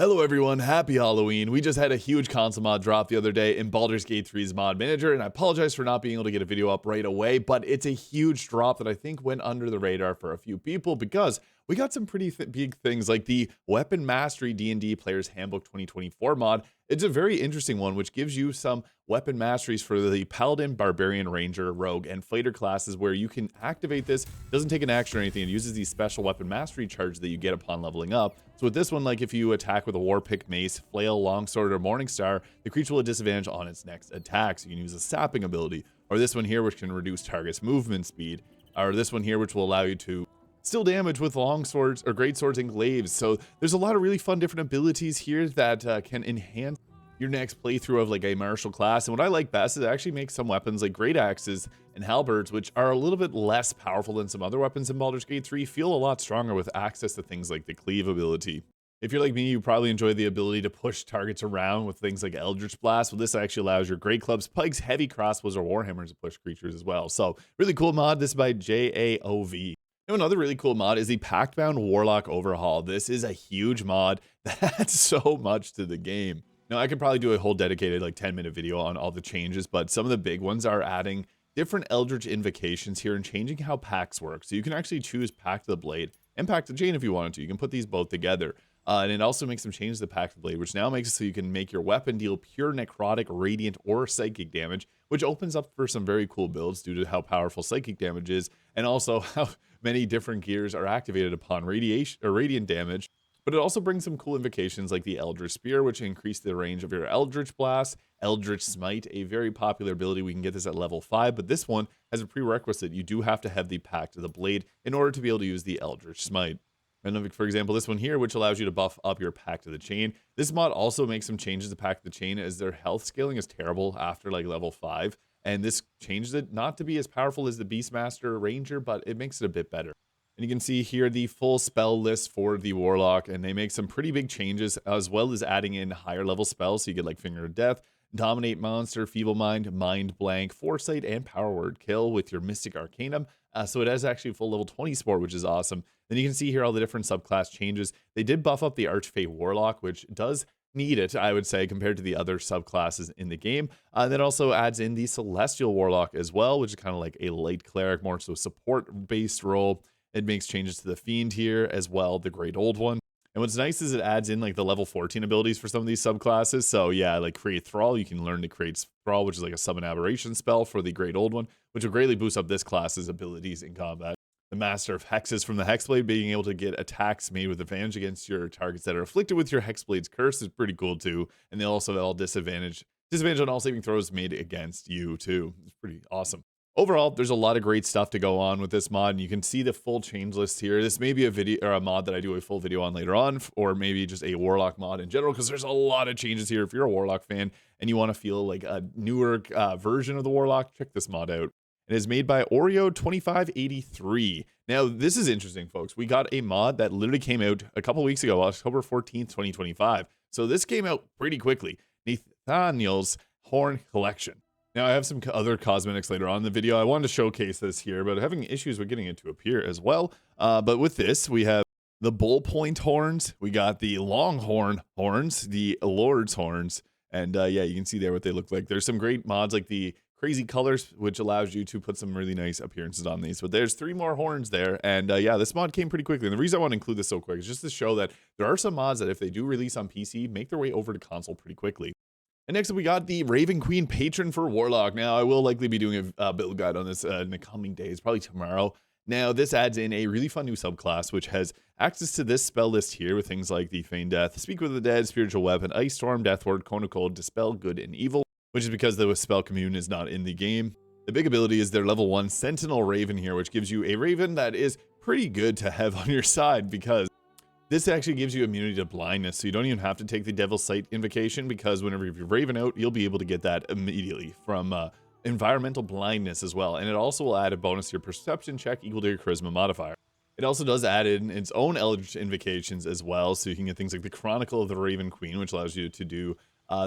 Hello everyone, happy Halloween. We just had a huge console mod drop the other day in Baldur's Gate 3's mod manager, and I apologize for not being able to get a video up right away, but it's a huge drop that I think went under the radar for a few people because we got some pretty big things like the Weapon Mastery D&D Player's Handbook 2024 mod. It's a very interesting one, which gives you some weapon masteries for the Paladin, Barbarian, Ranger, Rogue, and Fighter classes where you can activate this. It doesn't take an action or anything. It uses these special weapon mastery charges that you get upon leveling up. So with this one, like if you attack with a War Pick, Mace, Flail, Longsword, or Morningstar, the creature will have disadvantage on its next attack. So you can use a sapping ability. Or this one here, which can reduce target's movement speed. Or this one here, which will allow you to still damage with long swords or great swords and glaives. So there's a lot of really fun different abilities here that can enhance your next playthrough of like a martial class. And what I like best is it actually makes some weapons like great axes and halberds, which are a little bit less powerful than some other weapons in Baldur's Gate 3, feel a lot stronger with access to things like the cleave ability. If you're like me, you probably enjoy the ability to push targets around with things like Eldritch Blast. Well, this actually allows your great clubs, pikes, heavy crossbows, or warhammers to push creatures as well. So really cool mod. This is by JAOV. Another really cool mod is the Pactbound Warlock Overhaul. This is a huge mod that adds so much to the game. Now, I could probably do a whole dedicated like 10-minute video on all the changes, but some of the big ones are adding different Eldritch invocations here and changing how pacts work. So you can actually choose Pact of the Blade and Pact of the Chain if you wanted to. You can put these both together. And it also makes some changes to the Pact of the Blade, which now makes it so you can make your weapon deal pure necrotic, radiant, or psychic damage, which opens up for some very cool builds due to how powerful psychic damage is, and also how many different gears are activated upon radiation or radiant damage. But it also brings some cool invocations like the Eldritch Spear, which increase the range of your Eldritch Blast, Eldritch Smite, a very popular ability. We can get this at level 5, but this one has a prerequisite. You do have to have the Pact of the Blade in order to be able to use the Eldritch Smite. And for example, this one here, which allows you to buff up your Pact of the Chain. This mod also makes some changes to Pact of the Chain as their health scaling is terrible after like level 5. And this changes it not to be as powerful as the Beastmaster Ranger, but it makes it a bit better. And you can see here the full spell list for the Warlock, and they make some pretty big changes as well as adding in higher level spells. So you get like Finger of Death, Dominate Monster, Feeble Mind, Mind Blank, Foresight, and Power Word Kill with your Mystic Arcanum. So it has actually full level 20 support, which is awesome. Then you can see here all the different subclass changes. They did buff up the Archfey Warlock, which does need it, I would say, compared to the other subclasses in the game. That also adds in the Celestial Warlock as well, which is kind of like a light cleric, more so support-based role. It makes changes to the Fiend here as well, the Great Old One. And what's nice is it adds in like the level 14 abilities for some of these subclasses. So yeah, like Create Thrall, you can learn to create Thrall, which is like a summon aberration spell for the Great Old One, which will greatly boost up this class's abilities in combat. The Master of Hexes from the Hexblade, being able to get attacks made with advantage against your targets that are afflicted with your Hexblade's curse is pretty cool too. And they also have all disadvantage on all saving throws made against you too. It's pretty awesome. Overall, there's a lot of great stuff to go on with this mod, and you can see the full change list here. This may be a video or a mod that I do a full video on later on, or maybe just a Warlock mod in general, because there's a lot of changes here. If you're a Warlock fan and you want to feel like a newer version of the Warlock, check this mod out. It is made by Oreo2583. Now, this is interesting, folks. We got a mod that literally came out a couple weeks ago, October 14th, 2025. So this came out pretty quickly. Nathahniel's Horn Collection. Now, I have some other cosmetics later on in the video. I wanted to showcase this here, but having issues with getting it to appear as well. But with this, we have the Bull Point horns. We got the Longhorn horns, the Lord's horns. And yeah, you can see there what they look like. There's some great mods like the Crazy Colors, which allows you to put some really nice appearances on these. But there's 3 more horns there. And yeah, this mod came pretty quickly. And the reason I want to include this so quick is just to show that there are some mods that if they do release on PC, make their way over to console pretty quickly. And next up, we got the Raven Queen Patron for Warlock. Now, I will likely be doing a build guide on this in the coming days, probably tomorrow. Now, this adds in a really fun new subclass, which has access to this spell list here with things like the Feign Death, Speak with the Dead, Spiritual Weapon, Ice Storm, Death Ward, Cone of Cold, Dispel Good and Evil, which is because the spell commune is not in the game. The big ability is their level 1 Sentinel Raven here, which gives you a Raven that is pretty good to have on your side because this actually gives you immunity to blindness, so you don't even have to take the Devil's Sight invocation because whenever you're Raven out, you'll be able to get that immediately from environmental blindness as well. And it also will add a bonus to your perception check equal to your charisma modifier. It also does add in its own Eldritch invocations as well, so you can get things like the Chronicle of the Raven Queen, which allows you to do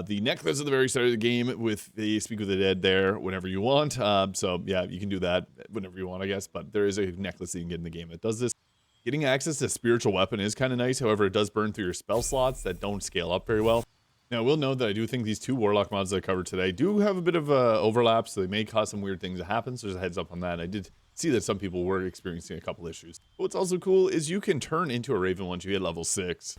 the necklace at the very start of the game with the Speak with the Dead there whenever you want. So yeah, you can do that whenever you want, I guess, but there is a necklace that you can get in the game that does this. Getting access to spiritual weapon is kind of nice. However, it does burn through your spell slots that don't scale up very well. Now, I will note that I do think these two Warlock mods that I covered today do have a bit of overlap, so they may cause some weird things to happen, so there's a heads up on that. I did see that some people were experiencing a couple issues. What's also cool is you can turn into a Raven once you hit level 6.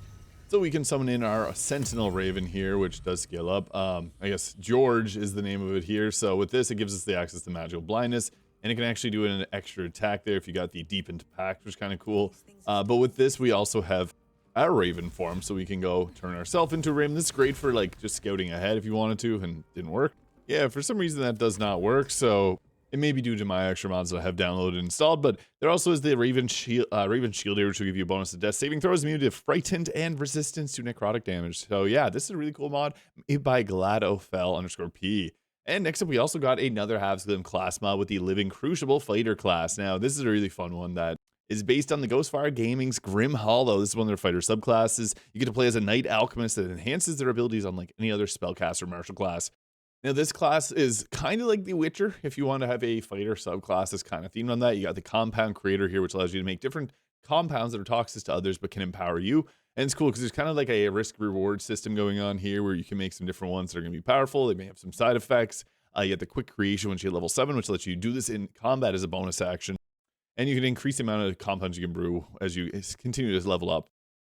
So we can summon in our Sentinel Raven here, which does scale up. I guess George is the name of it here. So with this, it gives us the access to magical blindness, and it can actually do an extra attack there if you got the Deepened Pact, which is kind of cool. But with this, we also have our Raven form, so we can go turn ourselves into a Raven. This is great for like just scouting ahead if you wanted to, and didn't work. Yeah, for some reason that does not work, so it may be due to my extra mods that I have downloaded and installed, but there also is the Raven Shield here, which will give you a bonus to death saving throws, immunity to frightened, and resistance to necrotic damage. So yeah, this is a really cool mod made by GladOfel_P. And next up, we also got another Havsglim class mod with the Living Crucible Fighter class. Now, this is a really fun one that is based on the Ghostfire Gaming's Grim Hollow. This is one of their fighter subclasses. You get to play as a Knight Alchemist that enhances their abilities unlike any other spellcaster or martial class. Now, this class is kind of like The Witcher. If you want to have a fighter subclass that's kind of themed on that, you got the Compound Creator here, which allows you to make different compounds that are toxic to others but can empower you. And it's cool because there's kind of like a risk-reward system going on here where you can make some different ones that are going to be powerful. They may have some side effects. You get the Quick Creation once you hit level 7, which lets you do this in combat as a bonus action. And you can increase the amount of compounds you can brew as you continue to level up.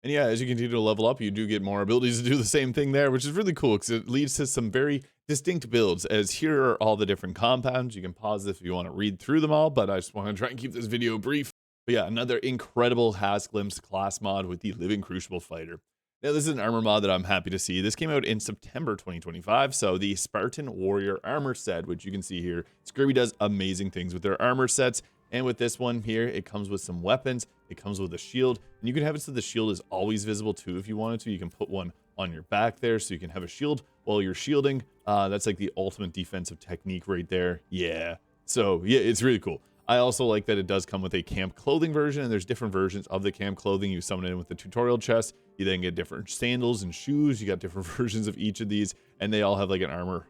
And yeah, as you continue to level up, you do get more abilities to do the same thing there, which is really cool because it leads to some very distinct builds, as here are all the different compounds. You can pause this if you want to read through them all, but I just want to try and keep this video brief. But yeah, another incredible Havsglim's class mod with the Living Crucible Fighter. Now, this is an armor mod that I'm happy to see. This came out in September 2025, so the Spartan Warrior Armor Set, which you can see here. Scurvy does amazing things with their armor sets. And with this one here, it comes with some weapons, it comes with a shield, and you can have it so the shield is always visible too if you wanted to. You can put one on your back there so you can have a shield while you're shielding. That's like the ultimate defensive technique right there. Yeah. So yeah, it's really cool. I also like that it does come with a camp clothing version, and there's different versions of the camp clothing. You summon it in with the tutorial chest. You then get different sandals and shoes. You got different versions of each of these, and they all have like an armor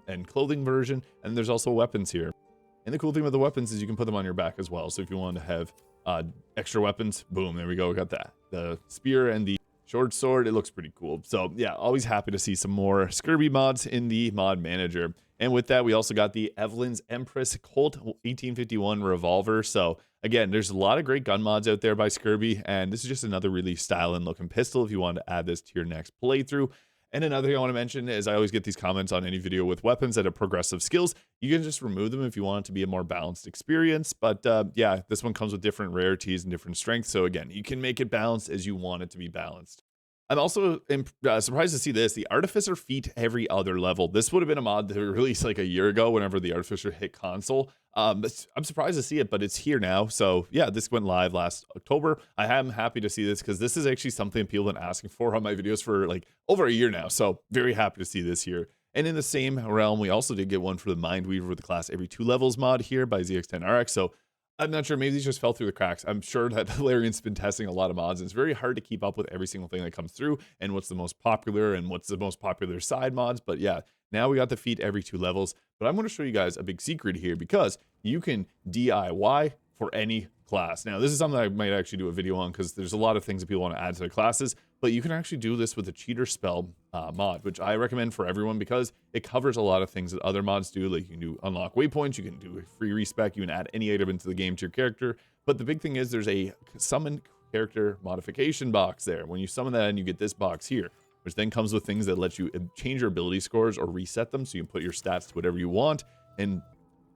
and clothing version. And there's also weapons here. And the cool thing with the weapons is you can put them on your back as well. So if you want to have extra weapons, boom, there we go. We got that. The spear and the short sword, it looks pretty cool. So yeah, always happy to see some more Scurvy mods in the mod manager. And with that, we also got the Evelyn's Empress Colt 1851 Revolver. So again, there's a lot of great gun mods out there by Scurvy, and this is just another really styling looking pistol if you want to add this to your next playthrough. And another thing I want to mention is I always get these comments on any video with weapons that have progressive skills. You can just remove them if you want it to be a more balanced experience. But yeah, this one comes with different rarities and different strengths. So again, you can make it balanced as you want it to be balanced. I'm also surprised to see this. The Artificer feat every other level. This would have been a mod that was released like a year ago whenever the Artificer hit console. I'm surprised to see it, but it's here now. So yeah, this went live last October. I am happy to see this because this is actually something people have been asking for on my videos for like over a year now. So very happy to see this here. And in the same realm, we also did get one for the Mindweaver with the class every 2 levels mod here by ZX10RX. So I'm not sure, maybe these just fell through the cracks. I'm sure that Larian's been testing a lot of mods, and it's very hard to keep up with every single thing that comes through and what's the most popular and what's the most popular side mods. But yeah, now we got the feat every 2 levels. But I'm going to show you guys a big secret here because you can DIY for any class. Now, this is something I might actually do a video on because there's a lot of things that people want to add to their classes, but you can actually do this with a cheater spell mod, which I recommend for everyone because it covers a lot of things that other mods do. Like you can do unlock waypoints, you can do a free respec, you can add any item into the game to your character. But the big thing is there's a summon character modification box there. When you summon that in, you get this box here, which then comes with things that let you change your ability scores or reset them so you can put your stats to whatever you want. And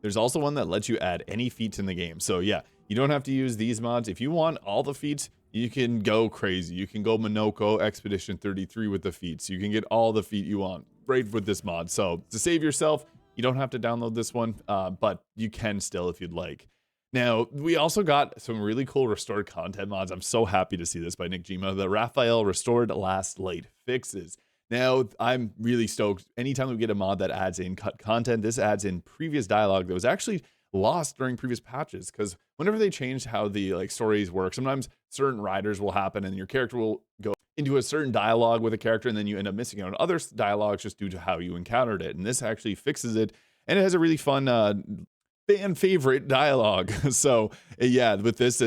there's also one that lets you add any feats in the game. So yeah, you don't have to use these mods. If you want all the feats, you can go crazy. You can go Minoko Expedition 33 with the feats. You can get all the feat you want right with this mod. So to save yourself, you don't have to download this one, but you can still if you'd like. Now, we also got some really cool restored content mods. I'm so happy to see this by Nick Gima. The Raphael Restored Last Light Fixes. Now, I'm really stoked. Anytime we get a mod that adds in cut content, this adds in previous dialogue that was actually lost during previous patches, because whenever they changed how the like stories work, sometimes certain riders will happen and your character will go into a certain dialogue with a character and then you end up missing out on other dialogues just due to how you encountered it. And this actually fixes it, and it has a really fun fan favorite dialogue. So yeah, with this,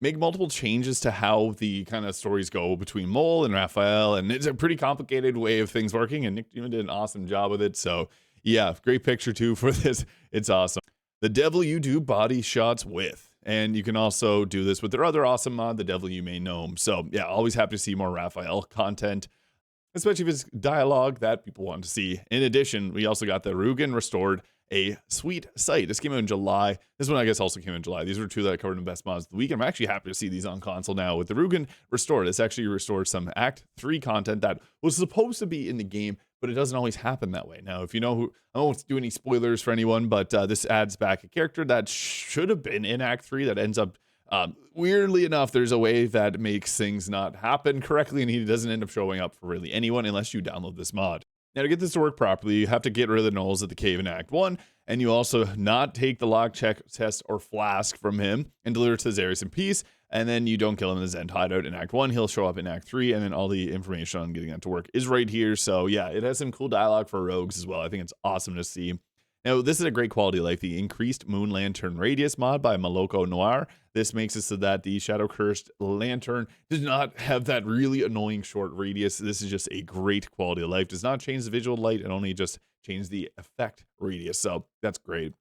make multiple changes to how the kind of stories go between Mole and Raphael, and it's a pretty complicated way of things working, and Nick did an awesome job with it. So yeah, great picture too for this. It's awesome. The Devil You Do body shots with, and you can also do this with their other awesome mod, The Devil You May Know. So yeah, always happy to see more Raphael content, especially if it's dialogue that people want to see. In addition, we also got the Rugan restored, a sweet sight. This came out in July. This one, I guess, also came in July. These were two that I covered in Best Mods of the Week. I'm actually happy to see these on console now with the Rugan restored. This actually restored some Act 3 content that was supposed to be in the game, but it doesn't always happen that way. Now, if you know who, I won't do any spoilers for anyone, but this adds back a character that should have been in Act 3 that ends up, weirdly enough, there's a way that makes things not happen correctly, and he doesn't end up showing up for really anyone unless you download this mod. Now, to get this to work properly, you have to get rid of the gnolls at the cave in Act 1, and you also not take the log check test or flask from him and deliver it to Zarius in peace, and then you don't kill him in the Zend hideout in Act 1. He'll show up in Act 3, and then all the information on getting that to work is right here. So yeah, it has some cool dialogue for rogues as well. I think it's awesome to see. Now, this is a great quality of life. The increased Moonlantern radius mod by Maloko Noir. This makes it so that the Shadow Cursed Lantern does not have that really annoying short radius. This is just a great quality of life. Does not change the visual light. It only just changes the effect radius. So that's great.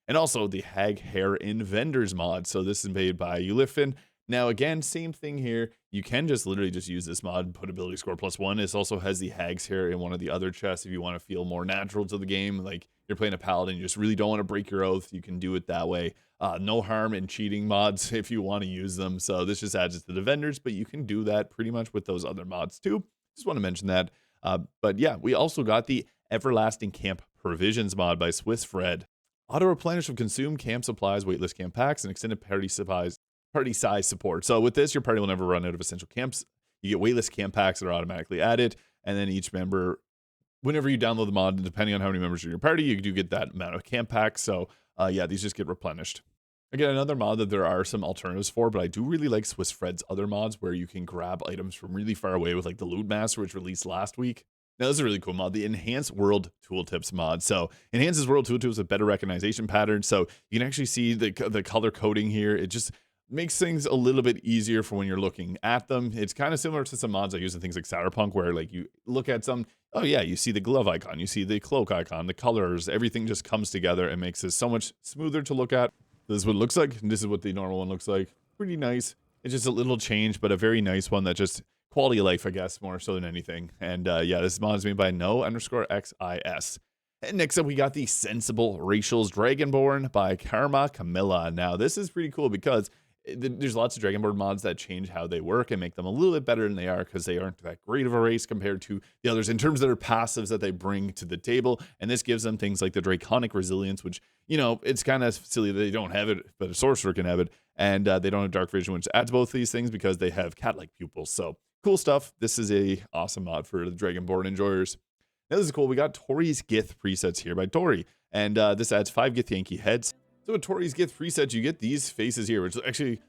And also the HagHairInVendors mod. So this is made by Ulifin. Now, again, same thing here. You can just literally just use this mod, put ability score +1. This also has the Hag's hair in one of the other chests if you want to feel more natural to the game. Like you're playing a paladin, you just really don't want to break your oath. You can do it that way. No harm in cheating mods if you want to use them. So this just adds it to the vendors, but you can do that pretty much with those other mods too. Just want to mention that. But yeah, we also got the Everlasting Camp Provisions mod by Swiss Fred. Auto replenish of consumed camp supplies, weightless camp packs, and extended party size support. So with this, your party will never run out of essential camps. You get weightless camp packs that are automatically added, and then each member, whenever you download the mod, depending on how many members are in your party, you do get that amount of camp packs. So yeah, these just get replenished. Again, another mod that there are some alternatives for, but I do really like Swiss Fred's other mods where you can grab items from really far away with like the Loot Master, which released last week. Now, this is a really cool mod, the Enhanced World Tooltips mod. So, enhances World Tooltips with better recognition patterns. So, you can actually see the color coding here. It just makes things a little bit easier for when you're looking at them. It's kind of similar to some mods I use in things like Cyberpunk, where like you look at some, oh yeah, you see the glove icon, you see the cloak icon, the colors, everything just comes together and makes this so much smoother to look at. This is what it looks like, and this is what the normal one looks like. Pretty nice. It's just a little change, but a very nice one that just quality of life, I guess, more so than anything. And yeah, this mod is made by no_xis. And next up, we got the Sensible Racials Dragonborn by Karma Camilla. Now, this is pretty cool because there's lots of Dragonborn mods that change how they work and make them a little bit better than they are because they aren't that great of a race compared to the others in terms of their passives that they bring to the table. And this gives them things like the Draconic Resilience, which, you know, it's kind of silly that they don't have it, but a sorcerer can have it. And they don't have Dark Vision, which adds both these things because they have cat-like pupils. So cool stuff. This is a awesome mod for the Dragonborn enjoyers. Now, this is cool. We got Toaries Gith presets here by Tori. And this adds 5 Gith Yankee heads. So with Toaries Gith presets, you get these faces here, which actually,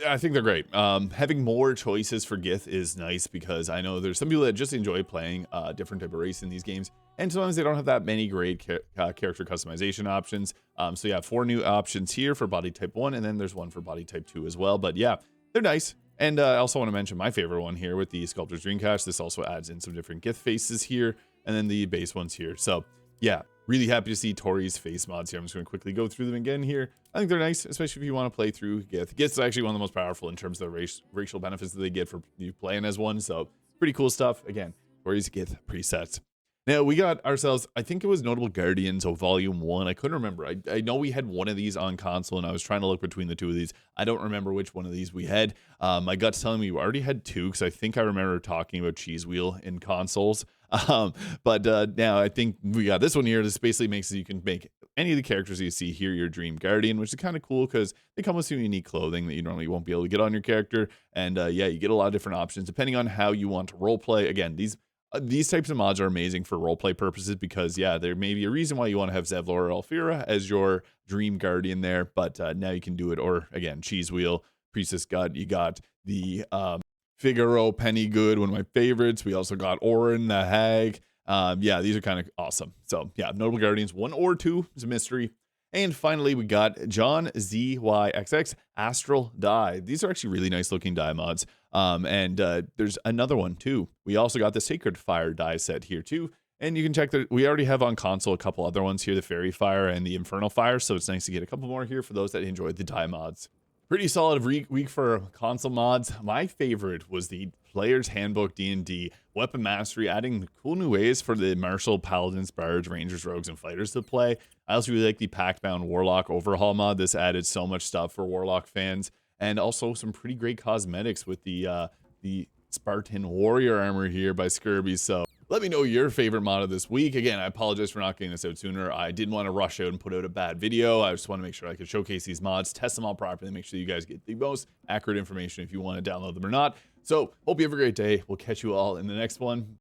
I think they're great. Having more choices for Gith is nice because I know there's some people that just enjoy playing different type of race in these games. And sometimes they don't have that many great character customization options. So you have 4 new options here for body type 1, and then there's one for body type 2 as well. But yeah, they're nice. And I also want to mention my favorite one here with the Sculptor's Dreamcast. This also adds in some different Gith faces here, and then the base ones here. So yeah, really happy to see Tori's face mods here. I'm just going to quickly go through them again here. I think they're nice, especially if you want to play through Gith. Gith's actually one of the most powerful in terms of the racial benefits that they get for you playing as one. So pretty cool stuff. Again, Tori's Gith presets. Now, we got ourselves, I think it was Notable Guardians of Volume 1. I couldn't remember. I know we had one of these on console, and I was trying to look between the two of these. I don't remember which one of these we had. My gut's telling me we already had 2, because I think I remember talking about Cheese Wheel in consoles. But now I think we got this one here. This basically makes it so you can make any of the characters you see here your Dream Guardian, which is kind of cool because they come with some unique clothing that you normally won't be able to get on your character. And yeah, you get a lot of different options depending on how you want to roleplay. Again, these types of mods are amazing for roleplay purposes because, yeah, there may be a reason why you want to have Zevlor or Alfira as your Dream Guardian there, but now you can do it. Or, again, Cheese Wheel, Priestess Gut, you got the Figaro, Penny Good, one of my favorites. We also got Orin, the Hag. Yeah, these are kind of awesome. So, yeah, Notable Guardians, 1 or 2 is a mystery. And finally, we got John ZYXX Astral Die. These are actually really nice looking die mods. And there's another one too. We also got the Sacred Fire die set here too. And you can check that we already have on console a couple other ones here, the Fairy Fire and the Infernal Fire. So it's nice to get a couple more here for those that enjoyed the die mods. Pretty solid week for console mods. My favorite was the Player's Handbook D&D Weapon Mastery, adding cool new ways for the Martial, Paladins, Bards, Rangers, Rogues, and Fighters to play. I also really like the Pactbound Warlock Overhaul mod. This added so much stuff for Warlock fans, and also some pretty great cosmetics with the Spartan Warrior Armor here by Skirby. So let me know your favorite mod of this week. Again, I apologize for not getting this out sooner. I didn't want to rush out and put out a bad video. I just want to make sure I could showcase these mods, test them all properly, make sure you guys get the most accurate information if you want to download them or not. So hope you have a great day. We'll catch you all in the next one.